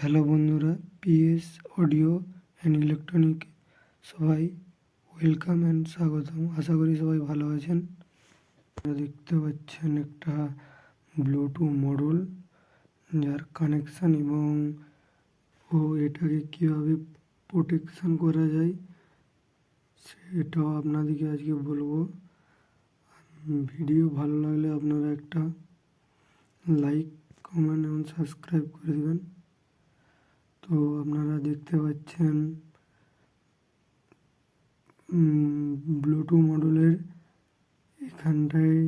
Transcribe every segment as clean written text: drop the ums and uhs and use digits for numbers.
Hello বন্ধুরা, PS audio and electronic সবাই welcome and স্বাগতম। আশা করি সবাই ভালো আছেন। আপনারা দেখতে পাচ্ছেন একটা ব্লুটুথ মডেল, যার কানেকশান এবং এটাকে কীভাবে প্রোটেকশান করা যায় সেটাও আপনাদেরকে আজকে বলবো। ভিডিও ভালো লাগলে আপনারা একটা লাইক, কমেন্ট এবং সাবস্ক্রাইব করে দেবেন। তো আপনারা দেখতে পাচ্ছেন ব্লুটুথ মডেলের এখানটায়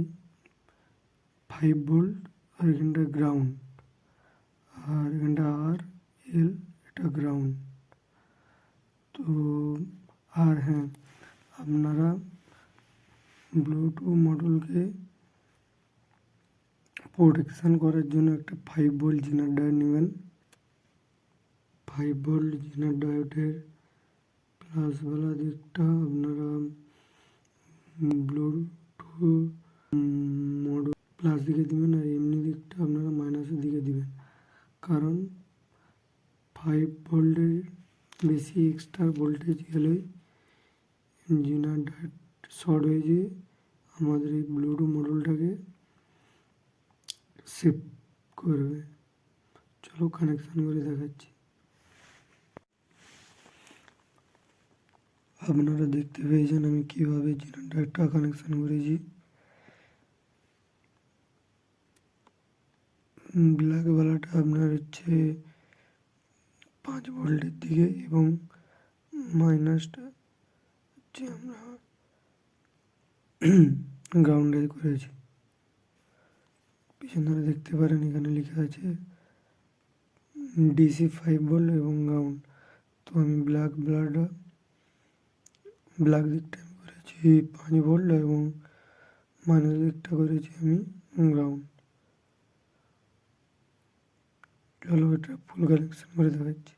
5 ভোল্ট আর এখানটায় গ্রাউন্ড, আর এখানটা আর এটা গ্রাউন্ড। তো আর হ্যাঁ, আপনারা ব্লুটুথ মডেলকে প্রোটেকশান করার জন্য একটা 5 ভোল্ট জিনার ডায়োড নেবেন। 5 ভোল্ট জিনার ডায়োডের প্লাসওয়ালা দিকটা আপনারা ব্লুটুথ মডেল প্লাস দিকে দিবেন, আর এমনি দিকটা আপনারা মাইনাসের দিকে দিবেন। কারণ 5 ভোল্টের বেশি এক্সট্রা ভোল্টেজ গেলে জিনার ডায়োড শর্ট হয়ে যেয়ে আমাদের এই ব্লুটুথ মডেলটাকে সেভ করবে। চলো কানেকশান করে দেখাচ্ছি। আপনারা দেখতে পেয়েছেন আমি কীভাবে জিনার ডায়োডটা কানেকশান করেছি। ব্ল্যাক বালাটা আপনার হচ্ছে 5 ভোল্টের দিকে এবং মাইনাসটা হচ্ছে আমরা গ্রাউন্ডে করেছি। পিছন ধরে দেখতে পারেন এখানে লেখা আছে ডিসি 5 ভোল্ট এবং গ্রাউন্ড। তো আমি ব্ল্যাক দিকটা আমি করেছি 5 ভোল্ট এবং মাইনাস দিকটা করেছি আমি গ্রাউন্ড। চলো এটা ফুল কানেকশন করে দেখাচ্ছি।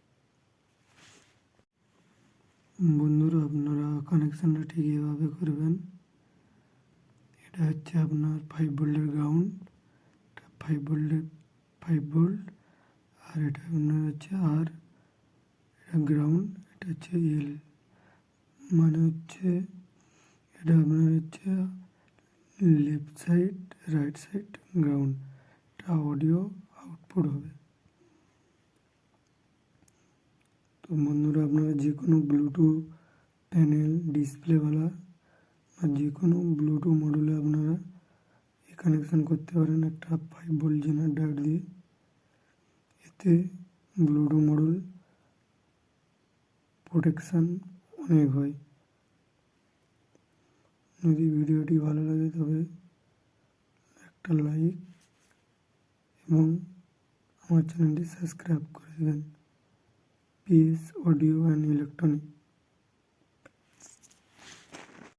বন্ধুরা, আপনারা কানেকশানটা ঠিক এভাবে করবেন। এটা হচ্ছে আপনার 5 ভোল্টের গ্রাউন্ড, এটা 5 ভোল্ট, আর এটা আপনার হচ্ছে আর এটা গ্রাউন্ড, এটা হচ্ছে এল, মানে হচ্ছে এটা আপনার হচ্ছে left side, right side ground. এটা অডিও আউটপুট হবে। তো বন্ধুরা, আপনারা যে কোনো ব্লুটুথ প্যানেল ডিসপ্লেওয়ালা আর যে কোনো ব্লুটুথ মডেলে আপনারা এই কানেকশান করতে পারেন একটা 5 ভোল্ট জেনার ডায়োড দিয়ে। এতে ব্লুটুথ মডেল প্রোটেকশান অনেক হয়। যদি ভিডিওটি ভালো লাগে তবে একটা লাইক এবং আমার চ্যানেলটি সাবস্ক্রাইব করে দেবেন। PS audio and electronic.